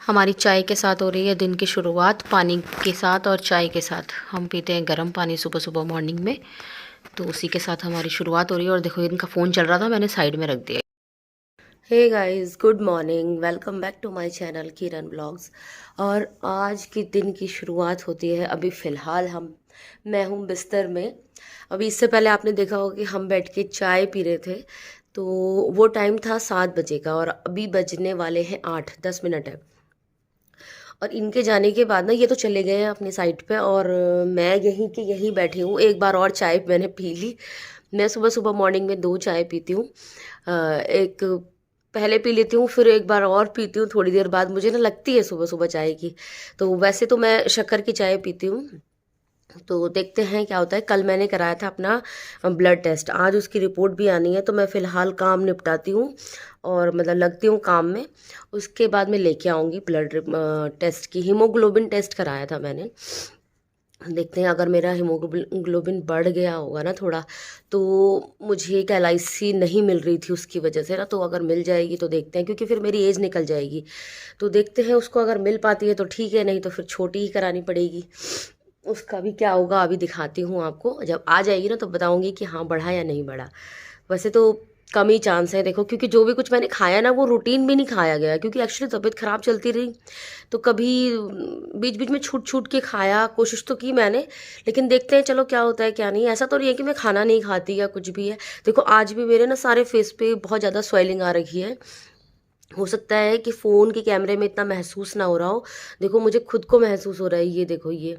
हमारी चाय के साथ हो रही है दिन की शुरुआत, पानी के साथ और चाय के साथ। हम पीते हैं गर्म पानी सुबह सुबह मॉर्निंग में, तो उसी के साथ हमारी शुरुआत हो रही है। और देखो, इनका फ़ोन चल रहा था, मैंने साइड में रख दिया। Hey guys, good morning. Welcome back to my channel Kiran blogs. और आज के दिन की शुरुआत होती है। अभी फ़िलहाल मैं हूँ बिस्तर में। अभी इससे पहले आपने देखा होगा कि हम बैठ के चाय पी रहे थे, तो वो टाइम था 7 बजे का और अभी बजने वाले हैं 8-10 मिनट है। और इनके जाने के बाद ना ये तो चले गए हैं अपनी साइड पे, और मैं यहीं के यहीं बैठी हूँ। एक बार और चाय मैंने पी ली। मैं सुबह सुबह मॉर्निंग में 2 चाय पीती हूँ। एक पहले पी लेती हूँ, फिर एक बार और पीती हूँ थोड़ी देर बाद। मुझे ना लगती है सुबह सुबह चाय की। तो वैसे तो मैं शक्कर की चाय पीती हूँ। तो देखते हैं क्या होता है। कल मैंने कराया था अपना ब्लड टेस्ट, आज उसकी रिपोर्ट भी आनी है। तो मैं फ़िलहाल काम निपटाती हूँ और मतलब लगती हूँ काम में। उसके बाद मैं लेके आऊँगी ब्लड टेस्ट की। हीमोग्लोबिन टेस्ट कराया था मैंने। देखते हैं, अगर मेरा हीमोग्लोबिन बढ़ गया होगा ना थोड़ा, तो मुझे एक LIC नहीं मिल रही थी उसकी वजह से ना, तो अगर मिल जाएगी तो देखते हैं, क्योंकि फिर मेरी एज निकल जाएगी। तो देखते हैं उसको, अगर मिल पाती है तो ठीक है, नहीं तो फिर छोटी ही करानी पड़ेगी। उसका भी क्या होगा अभी दिखाती हूँ आपको। जब आ जाएगी ना तो बताऊंगी कि हाँ बढ़ा या नहीं बढ़ा। वैसे तो कम ही चांस है, देखो, क्योंकि जो भी कुछ मैंने खाया ना वो रूटीन में नहीं खाया गया, क्योंकि एक्चुअली तबीयत ख़राब चलती रही। तो कभी बीच बीच में छूट छूट के खाया, कोशिश तो की मैंने। लेकिन देखते हैं चलो क्या होता है क्या नहीं। ऐसा तो नहीं है कि मैं खाना नहीं खाती या कुछ भी है। देखो, आज भी मेरे ना सारे फेस पे बहुत ज़्यादा स्वेलिंग आ रखी है। हो सकता है कि फ़ोन के कैमरे में इतना महसूस ना हो रहा हो। देखो, मुझे खुद को महसूस हो रहा है। ये देखो, ये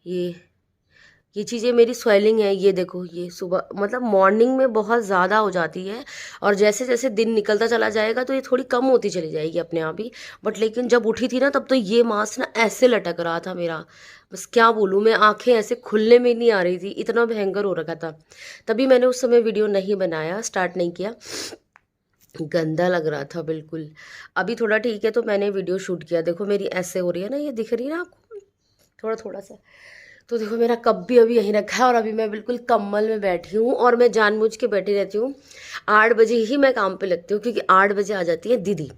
ये चीज़ें मेरी स्वेलिंग है। ये देखो, ये सुबह मतलब मॉर्निंग में बहुत ज़्यादा हो जाती है, और जैसे जैसे दिन निकलता चला जाएगा तो ये थोड़ी कम होती चली जाएगी अपने आप ही। बट लेकिन जब उठी थी ना, तब तो ये मांस ना ऐसे लटक रहा था मेरा। बस क्या बोलूँ मैं, आंखें ऐसे खुलने में नहीं आ रही थी, इतना भयंकर हो रखा था। तभी मैंने उस समय वीडियो नहीं बनाया, स्टार्ट नहीं किया। गंदा लग रहा था बिल्कुल। अभी थोड़ा ठीक है तो मैंने वीडियो शूट किया। देखो मेरी ऐसे हो रही है ना, ये दिख रही है ना आपको, थोड़ा थोड़ा सा। तो देखो, मेरा कप भी अभी यहीं रखा है और अभी मैं बिल्कुल कम्बल में बैठी हूँ, और मैं जानबूझ के बैठी रहती हूँ। 8 बजे ही मैं काम पे लगती हूँ, क्योंकि 8 बजे आ जाती है दीदी।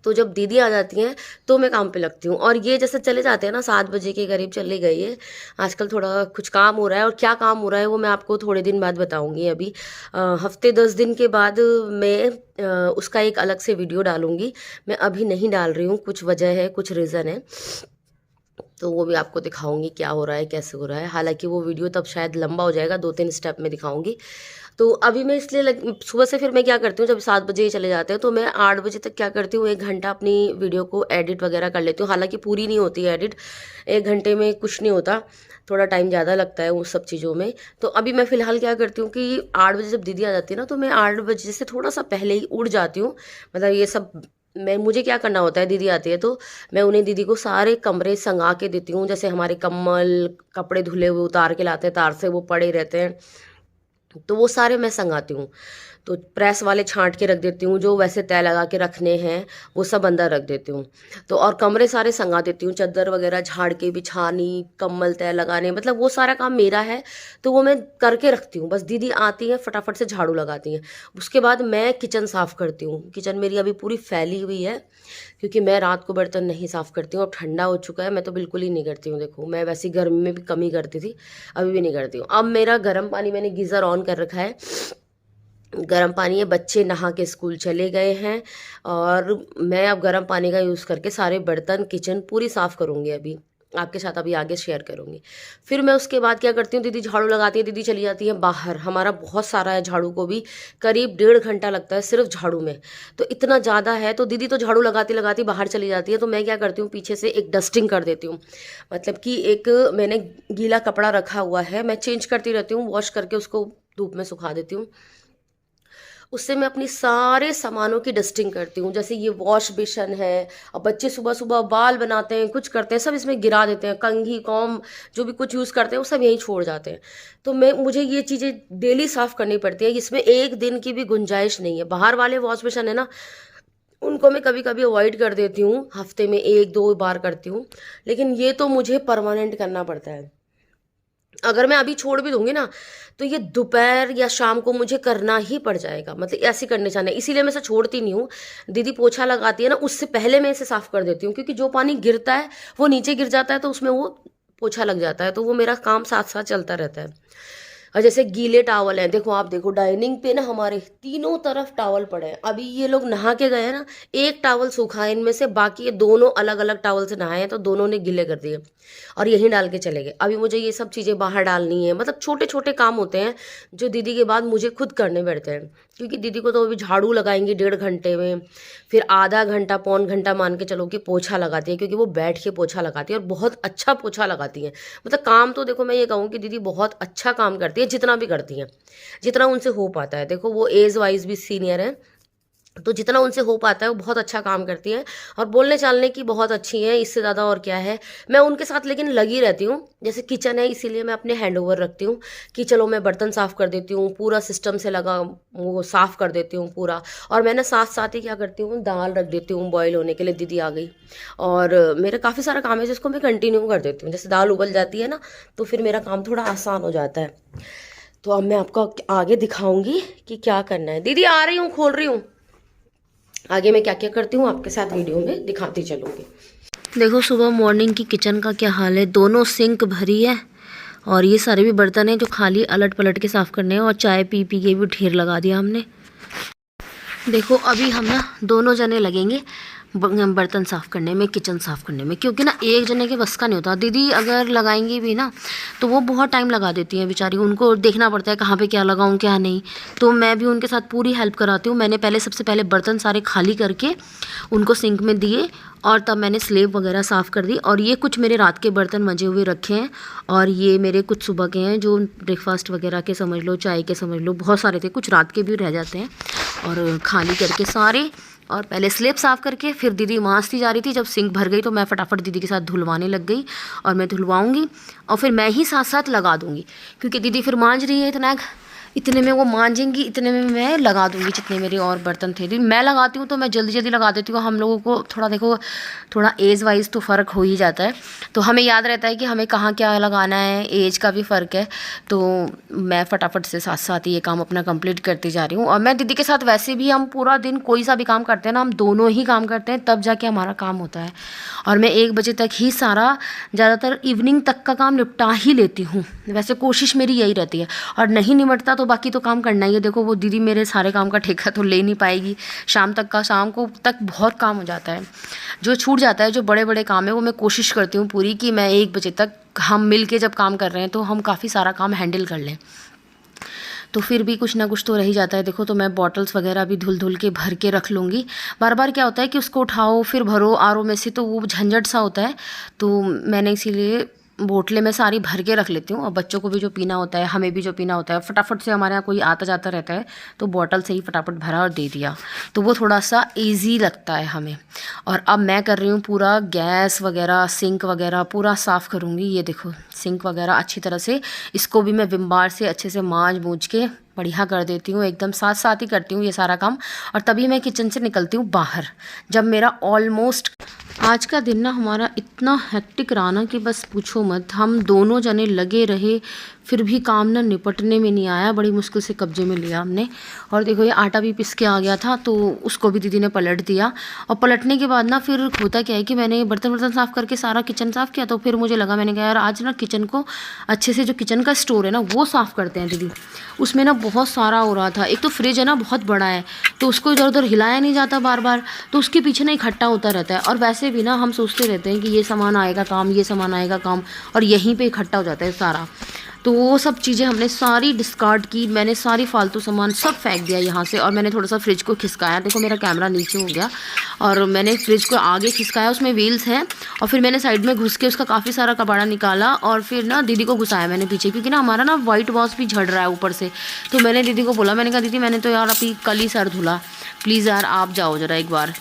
तो जब दीदी आ जाती हैं तो मैं काम पे लगती हूँ। और ये जैसे चले जाते हैं ना, 7 बजे के करीब चले गए ये। आजकल थोड़ा कुछ काम हो रहा है, और क्या काम हो रहा है वो मैं आपको थोड़े दिन बाद बताऊँगी। अभी हफ्ते 10 दिन के बाद मैं उसका एक अलग से वीडियो डालूँगी। मैं अभी नहीं डाल रही हूँ, कुछ वजह है, कुछ रीज़न है। तो वो भी आपको दिखाऊंगी क्या हो रहा है, कैसे हो रहा है। हालांकि वो वीडियो तब शायद लंबा हो जाएगा, 2-3 स्टेप में दिखाऊंगी। तो अभी मैं इसलिए सुबह से फिर मैं क्या करती हूँ, जब 7 बजे ही चले जाते हैं तो मैं 8 बजे तक क्या करती हूँ, 1 घंटा अपनी वीडियो को एडिट वगैरह कर लेती हूँ। हालांकि पूरी नहीं होती है एडिट, 1 घंटे में कुछ नहीं होता, थोड़ा टाइम ज़्यादा लगता है उस सब चीज़ों में। तो अभी मैं फ़िलहाल क्या करती हूँ कि 8 बजे जब दीदी आ जाती है ना, तो मैं 8 बजे से थोड़ा सा पहले ही उड़ जाती हूँ। मतलब ये सब मैं मुझे क्या करना होता है, दीदी आती है तो मैं उन्हें, दीदी को सारे कमरे संगा के देती हूँ। जैसे हमारे कम्बल, कपड़े धुले हुए उतार के लाते हैं तार से, वो पड़े रहते हैं, तो वो सारे मैं संगाती हूँ। तो प्रेस वाले छांट के रख देती हूँ, जो वैसे तय लगा के रखने हैं वो सब अंदर रख देती हूँ। तो और कमरे सारे संगा देती हूँ, चादर वगैरह झाड़ के बिछानी, कम्बल तय लगाने, मतलब वो सारा काम मेरा है। तो वो मैं करके रखती हूँ। बस दीदी आती हैं, फटाफट से झाड़ू लगाती हैं। उसके बाद मैं किचन साफ़ करती हूँ। किचन मेरी अभी पूरी फैली हुई है, क्योंकि मैं रात को बर्तन नहीं साफ़ करती हूँ। अब ठंडा हो चुका है, मैं तो बिल्कुल ही नहीं करती हूँ। देखो, मैं वैसे गर्मी में भी कम ही करती थी, अभी भी नहीं करती हूँ। अब मेरा गर्म पानी, मैंने गीज़र ऑन कर रखा है, गर्म पानी है। बच्चे नहा के स्कूल चले गए हैं, और मैं अब गर्म पानी का यूज़ करके सारे बर्तन, किचन पूरी साफ़ करूँगी। अभी आपके साथ अभी आगे शेयर करूँगी। फिर मैं उसके बाद क्या करती हूँ, दीदी झाड़ू लगाती है, दीदी चली जाती है बाहर। हमारा बहुत सारा है झाड़ू को भी, करीब 1.5 घंटा लगता है सिर्फ झाड़ू में। तो इतना ज़्यादा है, तो दीदी तो झाड़ू लगाती लगाती बाहर चली जाती है, तो मैं क्या करती हूँ, पीछे से एक डस्टिंग कर देती हूँ। मतलब कि एक मैंने गीला कपड़ा रखा हुआ है, मैं चेंज करती रहती हूँ, वॉश करके उसको धूप में सुखा देती हूँ। उससे मैं अपनी सारे सामानों की डस्टिंग करती हूँ। जैसे ये वॉश बेसन है, और बच्चे सुबह सुबह बाल बनाते हैं, कुछ करते हैं, सब इसमें गिरा देते हैं। कंघी, कॉम, जो भी कुछ यूज़ करते हैं वो सब यहीं छोड़ जाते हैं। तो मुझे ये चीज़ें डेली साफ़ करनी पड़ती है, इसमें एक दिन की भी गुंजाइश नहीं है। बाहर वाले वॉश बेसन है ना, उनको मैं कभी कभी अवॉइड कर देती हूँ, हफ्ते में 1-2 बार करती हूँ। लेकिन ये तो मुझे परमानेंट करना पड़ता है। अगर मैं अभी छोड़ भी दूंगी ना तो ये दोपहर या शाम को मुझे करना ही पड़ जाएगा, मतलब ऐसे करने जाना है, इसीलिए मैं इसे छोड़ती नहीं हूँ। दीदी पोछा लगाती है ना, उससे पहले मैं इसे साफ कर देती हूँ, क्योंकि जो पानी गिरता है वो नीचे गिर जाता है तो उसमें वो पोछा लग जाता है, तो वो मेरा काम साथ साथ चलता रहता है। और जैसे गीले टावल हैं, देखो आप देखो डाइनिंग पे ना हमारे तीनों तरफ टावल पड़े हैं। अभी ये लोग नहा के गए हैं ना, एक टावल सूखा है इनमें से, बाकी ये दोनों अलग अलग टावल से नहाए हैं तो दोनों ने गीले कर दिए और यहीं डाल के चले गए। अभी मुझे ये सब चीज़ें बाहर डालनी है, मतलब छोटे छोटे काम होते हैं जो दीदी के बाद मुझे खुद करने बैठते हैं, क्योंकि दीदी को तो अभी झाड़ू लगाएंगी 1.5 घंटे में, फिर आधा घंटा पौन घंटा मान के चलो कि पोछा लगाती है, क्योंकि वो बैठ के पोछा लगाती है और बहुत अच्छा पोछा लगाती है। मतलब काम तो देखो मैं ये कहूँ कि दीदी बहुत अच्छा काम करती है, जितना भी करती हैं, जितना उनसे हो पाता है। देखो वो एज वाइज भी सीनियर है, तो जितना उनसे हो पाता है वो बहुत अच्छा काम करती है और बोलने चालने की बहुत अच्छी है, इससे ज़्यादा और क्या है। मैं उनके साथ लेकिन लगी रहती हूँ, जैसे किचन है इसीलिए मैं अपने हैंड ओवर रखती हूँ कि चलो मैं बर्तन साफ़ कर देती हूँ, पूरा सिस्टम से लगा वो साफ़ कर देती हूँ पूरा। और मैं ना साथ साथ ही क्या करती हूँ, दाल रख देती हूँ बॉयल होने के लिए, दीदी आ गई और मेरा काफ़ी सारा काम है जिसको मैं कंटिन्यू कर देती हूँ। जैसे दाल उबल जाती है ना तो फिर मेरा काम थोड़ा आसान हो जाता है। तो अब मैं आपको आगे दिखाऊंगी कि क्या करना है। दीदी आ रही हूँ, खोल रही हूँ, आगे मैं क्या क्या करती हूँ आपके साथ वीडियो में दिखाती चलूँगी। देखो सुबह मॉर्निंग की किचन का क्या हाल है, दोनों सिंक भरी है और ये सारे भी बर्तन हैं जो खाली अलट पलट के साफ़ करने हैं, और चाय पी पी के भी ढेर लगा दिया हमने। देखो अभी हम ना दोनों जने लगेंगे बर्तन साफ़ करने में, किचन साफ़ करने में, क्योंकि ना एक जने के बस का नहीं होता। दीदी अगर लगाएंगी भी ना तो वो बहुत टाइम लगा देती हैं बेचारी, उनको देखना पड़ता है कहाँ पे क्या लगाऊं क्या नहीं। तो मैं भी उनके साथ पूरी हेल्प कराती हूँ। मैंने सबसे पहले बर्तन सारे खाली करके उनको सिंक में दिए और तब मैंने स्लेब वगैरह साफ़ कर दी। और ये कुछ मेरे रात के बर्तन मजे हुए रखे हैं और ये मेरे कुछ सुबह के हैं जो ब्रेकफास्ट वगैरह के समझ लो, चाय के समझ लो, बहुत सारे थे, कुछ रात के भी रह जाते हैं। और खाली करके सारे, और पहले स्लेब साफ़ करके फिर दीदी मांजती जा रही थी। जब सिंक भर गई तो मैं फटाफट दीदी के साथ धुलवाने लग गई और मैं धुलवाऊंगी और फिर मैं ही साथ साथ लगा दूंगी, क्योंकि दीदी फिर मांज रही है इतने में वो मांजेंगी, इतने में मैं लगा दूंगी जितने मेरे और बर्तन थे। दीदी मैं लगाती हूँ तो मैं जल्दी जल्दी लगा देती हूँ। हम लोगों को थोड़ा देखो, थोड़ा एज वाइज तो फ़र्क हो ही जाता है, तो हमें याद रहता है कि हमें कहाँ क्या लगाना है, एज का भी फ़र्क है। तो मैं फटाफट से साथ साथ ही ये काम अपना कंप्लीट करती जा रही हूँ। और मैं दीदी के साथ वैसे भी हम पूरा दिन कोई सा भी काम करते हैं ना, हम दोनों ही काम करते हैं तब जाके हमारा काम होता है। और मैं 1 बजे तक ही सारा, ज़्यादातर इवनिंग तक का काम निपटा ही लेती हूँ, वैसे कोशिश मेरी यही रहती है। और नहीं निपटता तो बाकी तो काम करना ही है। देखो वो दीदी मेरे सारे काम का ठेका तो ले नहीं पाएगी, शाम को तक बहुत काम हो जाता है। जो छूट जाता है, जो बड़े बड़े काम है, वो मैं कोशिश करती हूँ पूरी कि मैं 1 बजे तक, हम मिल के जब काम कर रहे हैं तो हम काफ़ी सारा काम हैंडल कर लें। तो फिर भी कुछ ना कुछ तो रह ही जाता है। देखो तो मैं बॉटल्स वगैरह भी धुल धुल के भर के रख लूँगी। बार बार क्या होता है कि उसको उठाओ फिर भरो आरओ में से, तो वो झंझट सा होता है। तो मैंने इसीलिए बोतलें में सारी भर के रख लेती हूँ। और बच्चों को भी जो पीना होता है, हमें भी जो पीना होता है, फटाफट से हमारे यहाँ कोई आता जाता रहता है तो बॉटल से ही फटाफट भरा और दे दिया, तो वो थोड़ा सा ईजी लगता है हमें। और अब मैं कर रही हूँ पूरा गैस वगैरह, सिंक वगैरह पूरा साफ़ करूँगी। ये देखो सिंक वगैरह अच्छी तरह से, इसको भी मैं विम बार से अच्छे से मांज मूंज के बढ़िया कर देती हूँ, एकदम साथ साथ ही करती हूँ ये सारा काम। और तभी मैं किचन से निकलती हूँ बाहर, जब मेरा ऑलमोस्ट, आज का दिन ना हमारा इतना हेक्टिक रहा ना कि बस पूछो मत। हम दोनों जने लगे रहे फिर भी काम ना निपटने में नहीं आया, बड़ी मुश्किल से कब्जे में लिया हमने। और देखो ये आटा भी पिस के आ गया था तो उसको भी दीदी ने पलट दिया। और पलटने के बाद ना फिर होता क्या है कि मैंने बर्तन साफ़ करके सारा किचन साफ़ किया, तो फिर मुझे लगा, मैंने कहा यार आज ना किचन को अच्छे से, जो किचन का स्टोर है ना वो साफ़ करते हैं दीदी। उसमें ना बहुत सारा हो रहा था, एक तो फ्रिज है ना बहुत बड़ा है तो उसको इधर उधर हिलाया नहीं जाता बार बार, तो उसके पीछे ना इकट्ठा होता रहता है। और वैसे भी ना हम सोचते रहते हैं कि ये सामान आएगा काम, ये सामान आएगा काम, और यहीं पे इकट्ठा हो जाता है सारा। तो वो सब चीज़ें हमने सारी डिस्कार्ड की, मैंने सारी फालतू सामान सब फेंक दिया यहाँ से। और मैंने थोड़ा सा फ्रिज को खिसकाया, देखो मेरा कैमरा नीचे हो गया, और मैंने फ्रिज को आगे खिसकाया, उसमें व्हील्स हैं। और फिर मैंने साइड में घुस के उसका काफ़ी सारा कबाड़ा निकाला और फिर ना दीदी को घुसाया मैंने पीछे, क्योंकि ना हमारा ना वाइट वॉश भी झड़ रहा है ऊपर से। तो मैंने दीदी को बोला, मैंने कहा दीदी मैंने तो यार अभी कल ही सर धुला, प्लीज़ यार आप जाओ ज़रा एक बार।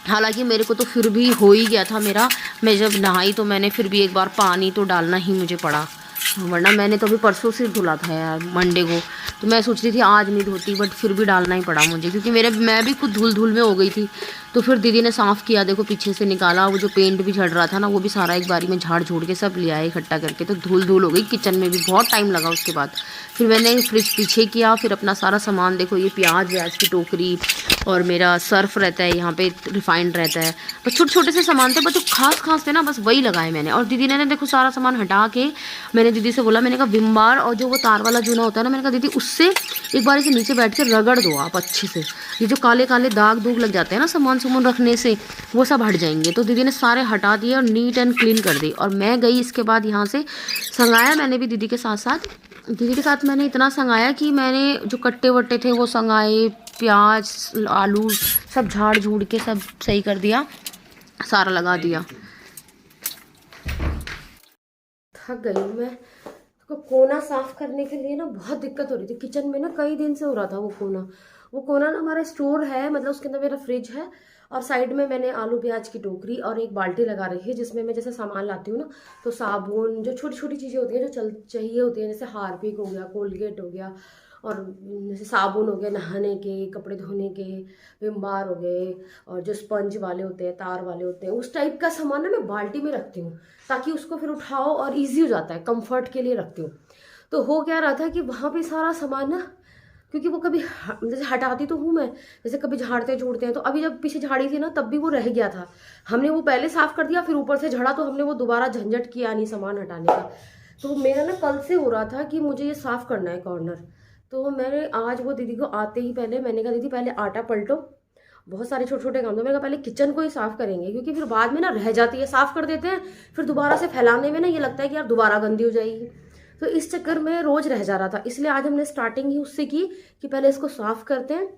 हालांकि मेरे को तो फिर भी हो ही गया था मेरा, मैं जब नहाई तो मैंने फिर भी एक बार पानी तो डालना ही मुझे पड़ा, वरना मैंने तो अभी परसों से धुला था यार मंडे को। तो मैं सोच रही थी आज नहीं धोती, बट फिर भी डालना ही पड़ा मुझे, क्योंकि मैं भी खुद धूल धूल में हो गई थी। तो फिर दीदी ने साफ़ किया, देखो पीछे से निकाला, वो जो पेंट भी झड़ रहा था ना वो भी सारा एक बारी में झाड़ झूड़ के सब ले आए इकट्ठा करके। तो धूल धूल हो गई किचन में भी, बहुत टाइम लगा उसके बाद। फिर मैंने फ्रिज पीछे किया, फिर अपना सारा सामान, देखो ये प्याज व्याज की टोकरी और मेरा सर्फ रहता है यहाँ पे, रिफाइंड रहता है, बस छोटे छोटे से सामान थे, बस जो खास थे ना बस वही लगाए मैंने। और दीदी ने देखो सारा सामान हटा के, मैंने दीदी से बोला, मैंने कहा विम बार और जो वो तार वाला जूना होता है ना, मैंने कहा दीदी उससे एक बार इसे नीचे बैठ के रगड़ दो आप अच्छे से, ये जो काले काले दाग दूग लग जाते हैं ना सामान सुमान रखने से, वो सब हट जाएंगे। तो दीदी ने सारे हटा दिए और नीट एंड क्लीन कर दी। और मैं गई इसके बाद यहाँ से, संगाया मैंने भी दीदी के साथ मैंने इतना संगाया कि मैंने जो कट्टे वट्टे थे वो संगाए, प्याज आलू सब झाड़ झूड़ के सब सही कर दिया, सारा लगा दिया। थक गई हूँ मैं। तो कोना साफ करने के लिए ना बहुत दिक्कत हो रही थी किचन में ना, कई दिन से हो रहा था वो कोना ना हमारा स्टोर है, मतलब उसके अंदर मेरा फ्रिज है और साइड में मैंने आलू प्याज की टोकरी और एक बाल्टी लगा रखी है जिसमें मैं जैसे सामान लाती हूँ ना, तो साबुन, जो छोटी छोटी चीज़ें होती हैं जो चाहिए होती हैं, जैसे हार्पिक हो गया, कोलगेट हो गया, और जैसे साबुन हो गया नहाने के, कपड़े धोने के, विम बार हो गए, और जो स्पंज वाले होते हैं, तार वाले होते हैं, उस टाइप का सामान ना मैं बाल्टी में रखती हूँ ताकि उसको फिर उठाओ और ईजी हो जाता है, कंफर्ट के लिए रखती हूँ। तो हो क्या रहा था कि वहाँ पे सारा सामान ना, क्योंकि वो कभी जैसे हटाती तो हूँ मैं, जैसे कभी झाड़ते झूड़ते हैं, तो अभी जब पीछे झाड़ी थी ना तब भी वो रह गया था, हमने वो पहले साफ कर दिया, फिर ऊपर से झड़ा तो हमने वो दोबारा झंझट किया नहीं सामान हटाने का। तो मेरा ना कल से हो रहा था कि मुझे ये साफ करना है कॉर्नर। तो मैंने आज वो दीदी को आते ही पहले मैंने कहा दीदी पहले आटा पलटो, बहुत सारे छोटे छोटे काम थे, मैंने कहा पहले किचन को ही साफ करेंगे, क्योंकि फिर बाद में ना रह जाती है, साफ कर देते हैं फिर दोबारा से फैलाने में ना ये लगता है कि यार दोबारा गंदी हो जाएगी, तो इस चक्कर में रोज रह जा रहा था। इसलिए आज हमने स्टार्टिंग ही उससे की कि पहले इसको साफ करते हैं,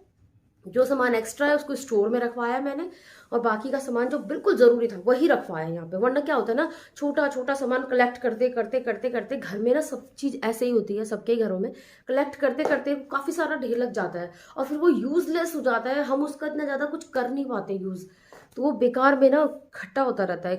जो सामान एक्स्ट्रा है उसको स्टोर में रखवाया मैंने, और बाकी का सामान जो बिल्कुल ज़रूरी था वही रखवाया यहाँ पे। वरना क्या होता है ना, छोटा छोटा सामान कलेक्ट करते करते करते करते घर में ना, सब चीज़ ऐसे ही होती है सबके घरों में, कलेक्ट करते करते काफ़ी सारा ढेर लग जाता है और फिर वो यूज़लेस हो जाता है, हम उसका इतना ज़्यादा कुछ कर नहीं पाते यूज़, तो वो बेकार में ना इकट्ठा होता रहता है।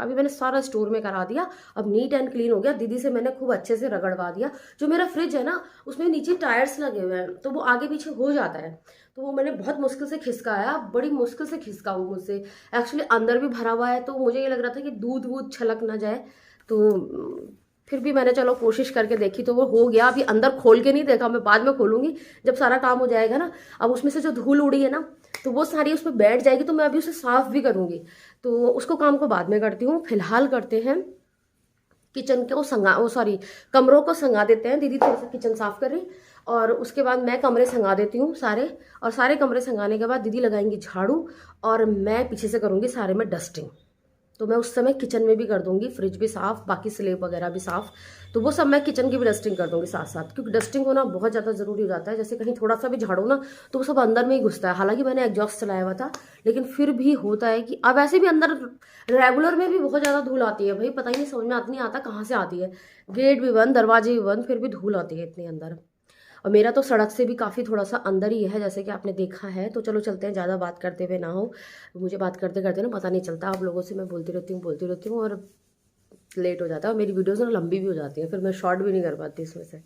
अभी मैंने सारा स्टोर में करा दिया, अब नीट एंड क्लीन हो गया। दीदी से मैंने खूब अच्छे से रगड़वा दिया। जो मेरा फ्रिज है ना उसमें नीचे टायर्स लगे हुए हैं, तो वो आगे पीछे हो जाता है, तो वो मैंने बहुत मुश्किल से खिसकाया, बड़ी मुश्किल से खिसका वो मुझसे। एक्चुअली अंदर भी भरा हुआ है, तो मुझे ये लग रहा था कि दूध वूध छलक ना जाए, तो फिर भी मैंने चलो कोशिश करके देखी, तो वो हो गया। अभी अंदर खोल के नहीं देखा, मैं बाद में खोलूंगी जब सारा काम हो जाएगा ना। अब उसमें से जो धूल उड़ी है ना, तो वो सारी उस पर बैठ जाएगी, तो मैं अभी उसे साफ भी करूंगी, तो उसको काम को बाद में करती हूँ। फिलहाल करते हैं किचन को कमरों को संगा देते हैं। दीदी थोड़ा सा किचन साफ कर रही, और उसके बाद मैं कमरे संगा देती हूँ सारे, और सारे कमरे संगाने के बाद दीदी लगाएंगी झाड़ू और मैं पीछे से करूँगी सारे में डस्टिंग। तो मैं उस समय किचन में भी कर दूंगी, फ्रिज भी साफ, बाकी स्लेब वगैरह भी साफ, तो वो सब मैं किचन की भी डस्टिंग कर दूंगी साथ साथ, क्योंकि डस्टिंग होना बहुत ज़्यादा ज़रूरी हो जाता है। जैसे कहीं थोड़ा सा भी झाड़ो ना तो वो सब अंदर में ही घुसता है। हालांकि मैंने एग्जॉस्ट चलाया हुआ था, लेकिन फिर भी होता है कि अब ऐसे भी अंदर रेगुलर में भी बहुत ज़्यादा धूल आती है भाई, पता ही नहीं, समझ में नहीं आता कहाँ से आती है। गेट भी बंद, दरवाजे भी बंद, फिर भी धूल आती है इतनी अंदर। और मेरा तो सड़क से भी काफ़ी थोड़ा सा अंदर ही है, जैसे कि आपने देखा है। तो चलो चलते हैं, ज़्यादा बात करते हुए ना हो, मुझे बात करते करते ना पता नहीं चलता, आप लोगों से मैं बोलती रहती हूँ और लेट हो जाता है, और मेरी वीडियोज़ ना लंबी भी हो जाती है, फिर मैं शॉर्ट भी नहीं कर पाती इसमें से।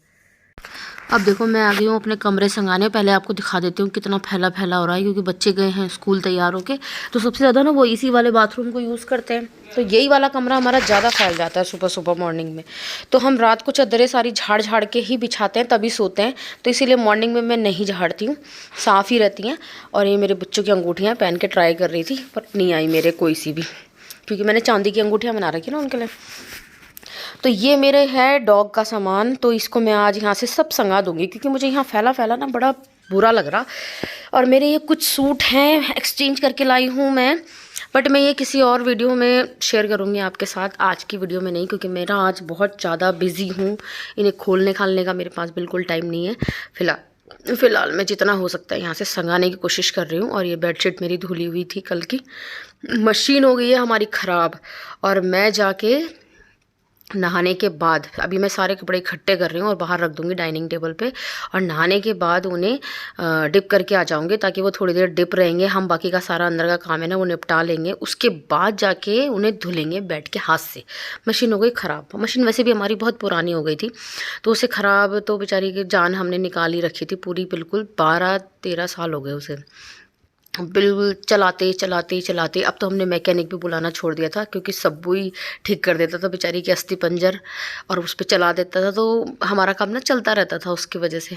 अब देखो मैं आ गई हूँ अपने कमरे संगाने। पहले आपको दिखा देती हूँ कितना फैला फैला हो रहा है, क्योंकि बच्चे गए हैं स्कूल तैयार होके, तो सबसे ज़्यादा ना वो इसी वाले बाथरूम को यूज़ करते हैं, तो यही वाला कमरा हमारा ज़्यादा फैल जाता है सुबह सुबह मॉर्निंग में। तो हम रात को चादरें सारी झाड़ झाड़ के ही बिछाते हैं, तभी सोते हैं, तो इसीलिए मॉर्निंग में मैं नहीं झाड़ती हूँ, साफ़ ही रहती हैं। और ये मेरे बच्चों की अंगूठियाँ पहन के ट्राई कर रही थी, पर नहीं आई मेरे कोई सी भी, क्योंकि मैंने चांदी की अंगूठियाँ बना रखी ना उनके लिए। तो ये मेरे है डॉग का सामान, तो इसको मैं आज यहाँ से सब संगा दूंगी, क्योंकि मुझे यहाँ फैला फैला ना बड़ा बुरा लग रहा। और मेरे ये कुछ सूट हैं, एक्सचेंज करके लाई हूँ मैं, बट मैं ये किसी और वीडियो में शेयर करूँगी आपके साथ, आज की वीडियो में नहीं, क्योंकि मेरा आज बहुत ज़्यादा बिजी हूँ, इन्हें खोलने खालने का मेरे पास बिल्कुल टाइम नहीं है। फ़िलहाल मैं जितना हो सकता है यहाँ से संगाने की कोशिश कर रही हूँ। और ये बेडशीट मेरी धुली हुई थी कल की, मशीन हो गई है हमारी ख़राब, और मैं जाके नहाने के बाद अभी मैं सारे कपड़े इकट्ठे कर रही हूँ और बाहर रख दूँगी डाइनिंग टेबल पे, और नहाने के बाद उन्हें डिप करके आ जाऊँगी, ताकि वो थोड़ी देर डिप रहेंगे, हम बाकी का सारा अंदर का काम है ना वो निपटा लेंगे, उसके बाद जाके उन्हें धुलेंगे बैठ के हाथ से। मशीन हो गई ख़राब, मशीन वैसे भी हमारी बहुत पुरानी हो गई थी, तो उसे ख़राब तो बेचारी की जान हमने निकाल ही रखी थी पूरी, बिल्कुल 12-13 साल हो गए उसे। बिल्कुल चलाते चलाते चलाते अब तो हमने मैकेनिक भी बुलाना छोड़ दिया था, क्योंकि सब्बू ही ठीक कर देता था बेचारी की अस्थि पंजर, और उस पर चला देता था, तो हमारा काम ना चलता रहता था उसकी वजह से।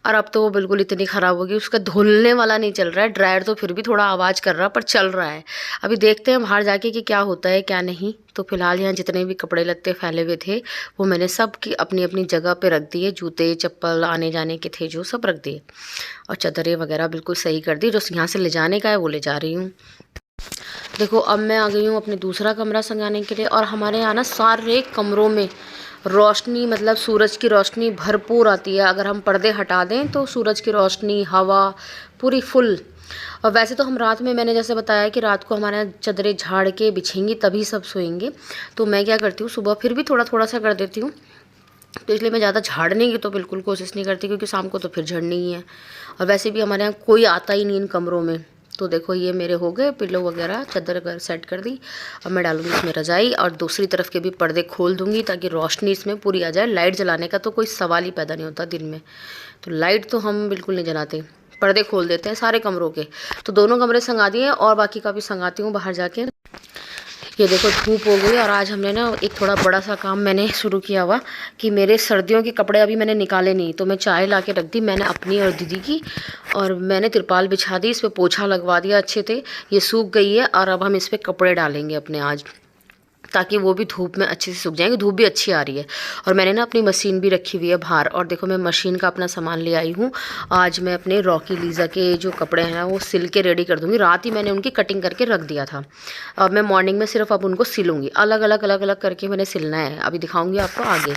और अब तो वो बिल्कुल इतनी ख़राब हो गई, उसका धुलने वाला नहीं चल रहा है, ड्रायर तो फिर भी थोड़ा आवाज़ कर रहा पर चल रहा है। अभी देखते हैं बाहर जाके कि क्या होता है क्या नहीं। तो फिलहाल यहाँ जितने भी कपड़े लत्ते फैले हुए थे वो मैंने सब की अपनी अपनी जगह पे रख दिए, जूते चप्पल आने जाने के थे जो सब रख दिए, और चादरें वगैरह बिल्कुल सही कर दी। जो यहाँ से ले जाने का है वो ले जा रही हूँ। देखो अब मैं आ गई हूँ अपने दूसरा कमरा संगाने के लिए, और हमारे यहाँ ना सारे कमरों में रोशनी, मतलब सूरज की रोशनी भरपूर आती है। अगर हम पर्दे हटा दें तो सूरज की रोशनी, हवा पूरी फुल। और वैसे तो हम रात में, मैंने जैसे बताया कि रात को हमारे यहाँ चादरें झाड़ के बिछेंगी तभी सब सोएंगे, तो मैं क्या करती हूँ सुबह फिर भी थोड़ा थोड़ा सा कर देती हूँ। तो इसलिए मैं ज़्यादा झाड़ने की तो बिल्कुल कोशिश नहीं करती, क्योंकि शाम को तो फिर झड़नी ही है। और वैसे भी हमारे यहाँ कोई आता ही नहीं इन कमरों में। तो देखो ये मेरे हो गए, पिलो वगैरह चादर वगैरह सेट कर दी। अब मैं डालूंगी इसमें रजाई, और दूसरी तरफ के भी पर्दे खोल दूंगी ताकि रोशनी इसमें पूरी आ जाए। लाइट जलाने का तो कोई सवाल ही पैदा नहीं होता दिन में, तो लाइट तो हम बिल्कुल नहीं जलाते, पर्दे खोल देते हैं सारे कमरों के। तो दोनों कमरे संगा दिए, और बाकी का भी संगाती हूँ बाहर जाके। ये देखो धूप हो गई, और आज हमने ना एक थोड़ा बड़ा सा काम मैंने शुरू किया हुआ कि मेरे सर्दियों के कपड़े अभी मैंने निकाले नहीं, तो मैं चाय ला के रख दी मैंने अपनी और दीदी की, और मैंने तिरपाल बिछा दी, इस पर पोछा लगवा दिया अच्छे से। ये सूख गई है, और अब हम इस पर कपड़े डालेंगे अपने आज, ताकि वो भी धूप में अच्छे से सूख जाएंगे। धूप भी अच्छी आ रही है। और मैंने ना अपनी मशीन भी रखी हुई है बाहर, और देखो मैं मशीन का अपना सामान ले आई हूँ। आज मैं अपने रॉकी लीज़ा के जो कपड़े हैं वो सिल के रेडी कर दूँगी। रात ही मैंने उनकी कटिंग करके रख दिया था, अब मैं मॉर्निंग में सिर्फ अब उनको सिलूँगी। अलग अलग अलग अलग करके मैंने सिलना है, अभी दिखाऊँगी आपको आगे।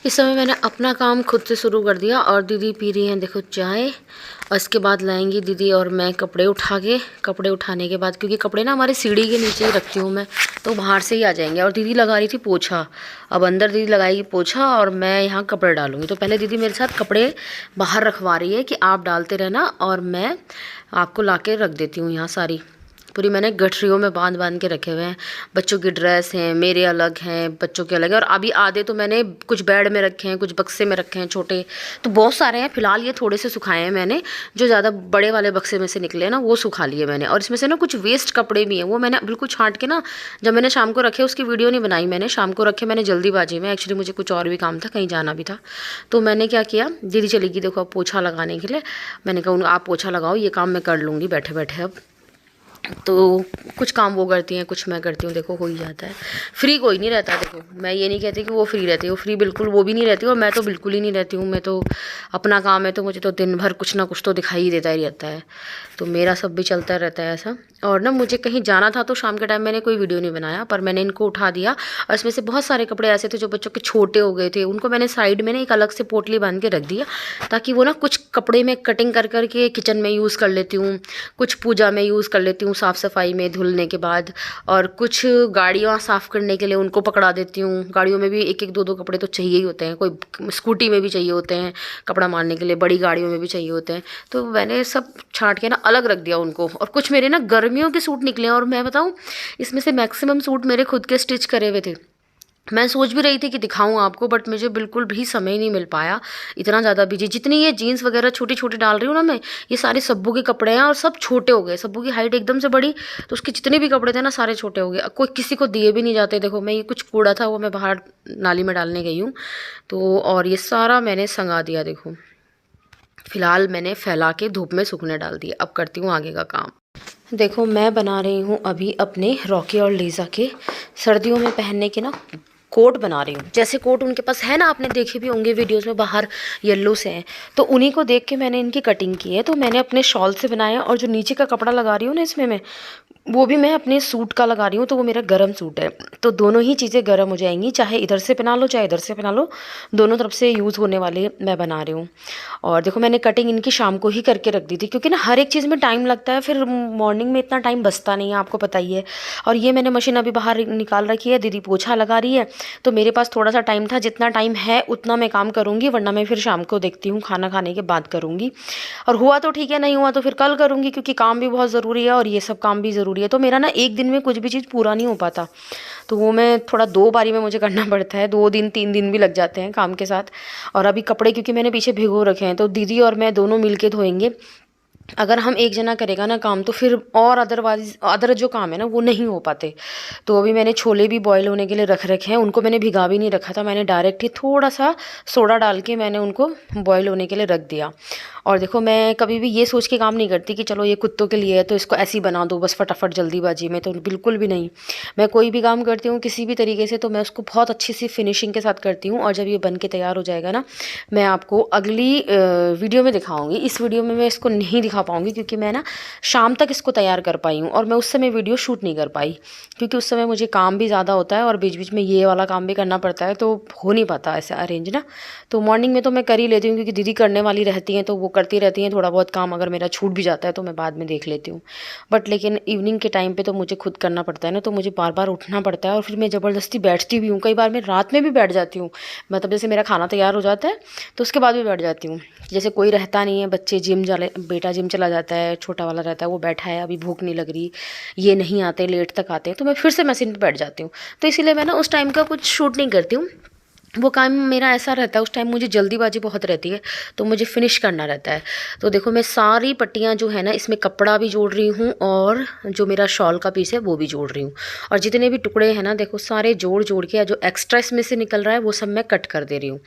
इस समय मैंने अपना काम खुद से शुरू कर दिया, और दीदी पी रही हैं देखो चाय। और इसके बाद लाएंगी दीदी और मैं कपड़े उठा के। कपड़े उठाने के बाद, क्योंकि कपड़े ना हमारी सीढ़ी के नीचे ही रखती हूँ मैं, तो बाहर से ही आ जाएंगे। और दीदी लगा रही थी पोछा, अब अंदर दीदी लगाएगी पोछा और मैं यहाँ कपड़े डालूँगी। तो पहले दीदी मेरे साथ कपड़े बाहर रखवा रही है कि आप डालते रहना, और मैं आपको ला के रख देती हूँ यहाँ सारी। पूरी मैंने गठरियों में बांध बांध के रखे हुए हैं। बच्चों की ड्रेस हैं, मेरे अलग हैं, बच्चों के अलग हैं, और अभी आधे तो मैंने कुछ बेड में रखे हैं, कुछ बक्से में रखे हैं छोटे, तो बहुत सारे हैं। फिलहाल ये थोड़े से सुखाए हैं मैंने, जो ज़्यादा बड़े वाले बक्से में से निकले हैं ना वो सुखा लिए मैंने। और इसमें से ना कुछ वेस्ट कपड़े भी हैं, वो मैंने बिल्कुल छांट के ना, जब मैंने शाम को रखे उसकी वीडियो नहीं बनाई मैंने, शाम को रखे मैंने जल्दीबाजी में, एक्चुअली मुझे कुछ और भी काम था, कहीं जाना भी था। तो मैंने क्या किया, दीदी चली गई देखो अब पोछा लगाने के लिए, मैंने कहा आप पोछा लगाओ, ये काम मैं कर लूँगी बैठे बैठे। अब तो कुछ काम वो करती हैं, कुछ मैं करती हूँ, देखो हो ही जाता है। फ्री कोई नहीं रहता, देखो मैं ये नहीं कहती कि वो फ्री रहती है, वो फ्री बिल्कुल वो भी नहीं रहती, और मैं तो बिल्कुल ही नहीं रहती हूँ। मैं तो अपना काम है तो मुझे तो दिन भर कुछ ना कुछ तो दिखाई ही देता ही रहता है, तो मेरा सब भी चलता रहता है ऐसा। और ना मुझे कहीं जाना था तो शाम के टाइम मैंने कोई वीडियो नहीं बनाया, पर मैंने इनको उठा दिया, और इसमें से बहुत सारे कपड़े ऐसे थे जो बच्चों के छोटे हो गए थे, उनको मैंने साइड में ना एक अलग से पोटली बांध के रख दिया, ताकि वो ना कुछ कपड़े में कटिंग कर करके किचन में यूज़ कर लेती हूँ, कुछ पूजा में यूज़ कर लेती हूँ साफ़ सफाई में धुलने के बाद, और कुछ गाड़ियाँ साफ़ करने के लिए उनको पकड़ा देती हूँ। गाड़ियों में भी एक एक दो दो कपड़े तो चाहिए ही होते हैं, कोई स्कूटी में भी चाहिए होते हैं कपड़ा मारने के लिए, बड़ी गाड़ियों में भी चाहिए होते हैं। तो मैंने सब छांट के ना अलग रख दिया उनको। और कुछ मेरे ना गर्मियों के सूट निकले, और मैं बताऊँ इसमें से मैक्सिमम सूट मेरे खुद के स्टिच करे हुए थे। मैं सोच भी रही थी कि दिखाऊं आपको, बट मुझे बिल्कुल भी समय नहीं मिल पाया, इतना ज़्यादा बिजी। जितनी ये जीन्स वगैरह छोटी छोटी डाल रही हूँ ना मैं, ये सारे सब्बू के कपड़े हैं, और सब छोटे हो गए। सब्बू की हाइट एकदम से बढ़ी, तो उसके जितने भी कपड़े थे ना सारे छोटे हो गए। कोई किसी को दिए भी नहीं जाते। देखो मैं ये कुछ कूड़ा था वो मैं बाहर नाली में डालने गई हूँ, तो और ये सारा मैंने संगा दिया। देखो फिलहाल मैंने फैला के धूप में सूखने डाल दिया, अब करती हूँ आगे का काम। देखो मैं बना रही हूँ अभी अपने रॉकी और लीज़ा के सर्दियों में पहनने के ना कोट बना रही हूँ। जैसे कोट उनके पास है ना, आपने देखे भी होंगे वीडियोस में, बाहर येलो से हैं, तो उन्हीं को देख के मैंने इनकी कटिंग की है। तो मैंने अपने शॉल से बनाया, और जो नीचे का कपड़ा लगा रही हूँ ना इसमें मैं, वो भी मैं अपने सूट का लगा रही हूँ, तो वो मेरा गर्म सूट है, तो दोनों ही चीज़ें गर्म हो जाएंगी, चाहे इधर से पहना लो चाहे इधर से पहना लो, दोनों तरफ से यूज़ होने वाले मैं बना रही हूँ। और देखो मैंने कटिंग इनकी शाम को ही करके रख दी थी, क्योंकि ना हर एक चीज़ में टाइम लगता है, फिर मॉर्निंग में इतना टाइम बचता नहीं है, आपको पता ही है। और ये मैंने मशीन अभी बाहर निकाल रखी है, दीदी पोछा लगा रही है, तो मेरे पास थोड़ा सा टाइम था, जितना टाइम है उतना मैं काम करूँगी, वरना मैं फिर शाम को देखती हूँ, खाना खाने के बाद करूँगी। और हुआ तो ठीक है, नहीं हुआ तो फिर कल करूँगी, क्योंकि काम भी बहुत ज़रूरी है और ये सब काम भी ज़रूरी है। तो मेरा ना एक दिन में कुछ भी चीज़ पूरा नहीं हो पाता, तो वो मैं थोड़ा 2 बारी में मुझे करना पड़ता है, 2 दिन 3 दिन भी लग जाते हैं काम के साथ। और अभी कपड़े क्योंकि मैंने पीछे भिगो रखे हैं, तो दीदी और मैं दोनों मिल के धोएंगे, अगर हम एक जना करेगा ना काम तो फिर और अदरवाइज अदर जो काम है ना वो नहीं हो पाते। तो अभी मैंने छोले भी बॉईल होने के लिए रख रखे हैं, उनको मैंने भिगा भी नहीं रखा था, मैंने डायरेक्ट ही थोड़ा सा सोडा डाल के मैंने उनको बॉईल होने के लिए रख दिया। और देखो मैं कभी भी ये सोच के काम नहीं करती कि चलो ये कुत्तों के लिए है तो इसको ऐसे ही बना दो बस फटाफट जल्दीबाजी में, तो बिल्कुल भी नहीं। मैं कोई भी काम करती हूँ किसी भी तरीके से तो मैं उसको बहुत अच्छी सी फिनिशिंग के साथ करती हूँ। और जब ये बन के तैयार हो जाएगा ना मैं आपको अगली वीडियो में दिखाऊंगी। इस वीडियो में मैं इसको नहीं दिखा पाऊंगी क्योंकि मैं ना शाम तक इसको तैयार कर पाई हूँ और मैं उस समय वीडियो शूट नहीं कर पाई क्योंकि उस समय मुझे काम भी ज़्यादा होता है और बीच बीच में ये वाला काम भी करना पड़ता है, तो हो नहीं पाता ऐसे अरेंज ना। तो मॉर्निंग में तो मैं कर ही लेती हूँ क्योंकि दीदी करने वाली रहती हैं तो वो करती रहती हैं, थोड़ा बहुत काम अगर मेरा छूट भी जाता है तो मैं बाद में देख लेती हूँ। बट लेकिन इवनिंग के टाइम पे तो मुझे खुद करना पड़ता है ना, तो मुझे बार बार उठना पड़ता है और फिर मैं ज़बरदस्ती बैठती भी हूँ। कई बार मैं रात में भी बैठ जाती हूँ, मतलब जैसे मेरा खाना तैयार हो जाता है तो उसके बाद भी बैठ जाती हूँ। जैसे कोई रहता नहीं है, बच्चे जिम जाले, बेटा जिम चला जाता है, छोटा वाला रहता है वो बैठा है, अभी भूख नहीं लग रही, ये नहीं आते लेट तक आते हैं, तो मैं फिर से मशीन पर बैठ जाती हूँ। तो इसीलिए मैं ना उस टाइम का कुछ शूट नहीं करती हूँ। वो काम मेरा ऐसा रहता है उस टाइम मुझे जल्दीबाजी बहुत रहती है तो मुझे फिनिश करना रहता है। तो देखो मैं सारी पट्टियाँ जो है ना इसमें कपड़ा भी जोड़ रही हूँ और जो मेरा शॉल का पीस है वो भी जोड़ रही हूँ। और जितने भी टुकड़े हैं ना देखो सारे जोड़ जोड़ के जो एक्स्ट्रा इसमें से निकल रहा है वो सब मैं कट कर दे रही हूँ।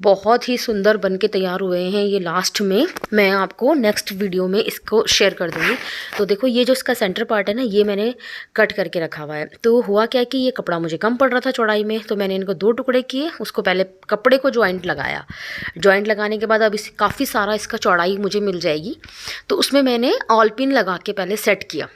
बहुत ही सुंदर बन के तैयार हुए हैं ये। लास्ट में मैं आपको नेक्स्ट वीडियो में इसको शेयर कर दूँगी। तो देखो ये जो इसका सेंटर पार्ट है ना ये मैंने कट करके रखा हुआ है। तो हुआ क्या कि ये कपड़ा मुझे कम पड़ रहा था चौड़ाई में, तो मैंने इनको 2 टुकड़े किए, उसको पहले कपड़े को जॉइंट लगाया। जॉइंट लगाने के बाद अब इस काफ़ी सारा इसका चौड़ाई मुझे मिल जाएगी, तो उसमें मैंने ऑल पिन लगा के पहले सेट किया।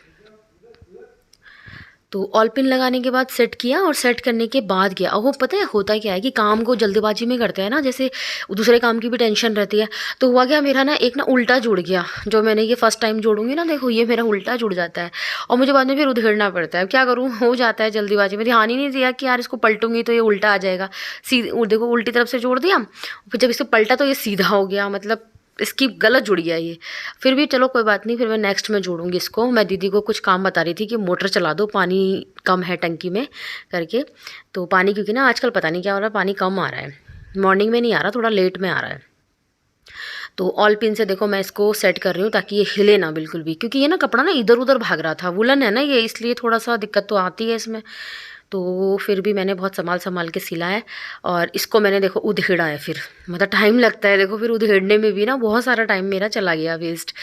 तो ऑल पिन लगाने के बाद सेट किया और सेट करने के बाद गया। और वो पता है होता क्या है कि काम को जल्दबाजी में करते हैं ना, जैसे दूसरे काम की भी टेंशन रहती है। तो हुआ क्या मेरा ना एक ना उल्टा जुड़ गया, जो मैंने ये फर्स्ट टाइम जोड़ूंगी ना देखो ये मेरा उल्टा जुड़ जाता है और मुझे बाद में फिर उधेड़ना पड़ता है। क्या करूँ, हो जाता है जल्दीबाजी में, ध्यान ही नहीं दिया कि यार इसको पलटूंगी तो ये उल्टा आ जाएगा। सीधे देखो उल्टी तरफ से जोड़ दिया, फिर जब इसको पलटा तो ये सीधा हो गया, मतलब इसकी गलत जुड़ गया ये। फिर भी चलो कोई बात नहीं, फिर मैं नेक्स्ट में जोड़ूंगी इसको। मैं दीदी को कुछ काम बता रही थी कि मोटर चला दो, पानी कम है टंकी में करके। तो पानी क्योंकि ना आजकल पता नहीं क्या हो रहा है, पानी कम आ रहा है, मॉर्निंग में नहीं आ रहा, थोड़ा लेट में आ रहा है। तो ऑल पिन से देखो मैं इसको सेट कर रही हूँ ताकि ये हिले ना बिल्कुल भी, क्योंकि ये ना कपड़ा ना इधर उधर भाग रहा था, वुलन है ना ये, इसलिए थोड़ा सा दिक्कत तो आती है इसमें। तो फिर भी मैंने बहुत संभाल संभाल के सिला है और इसको मैंने देखो उधेड़ा है। फिर मतलब टाइम लगता है देखो, फिर उधेड़ने में भी ना बहुत सारा टाइम मेरा चला गया वेस्ट।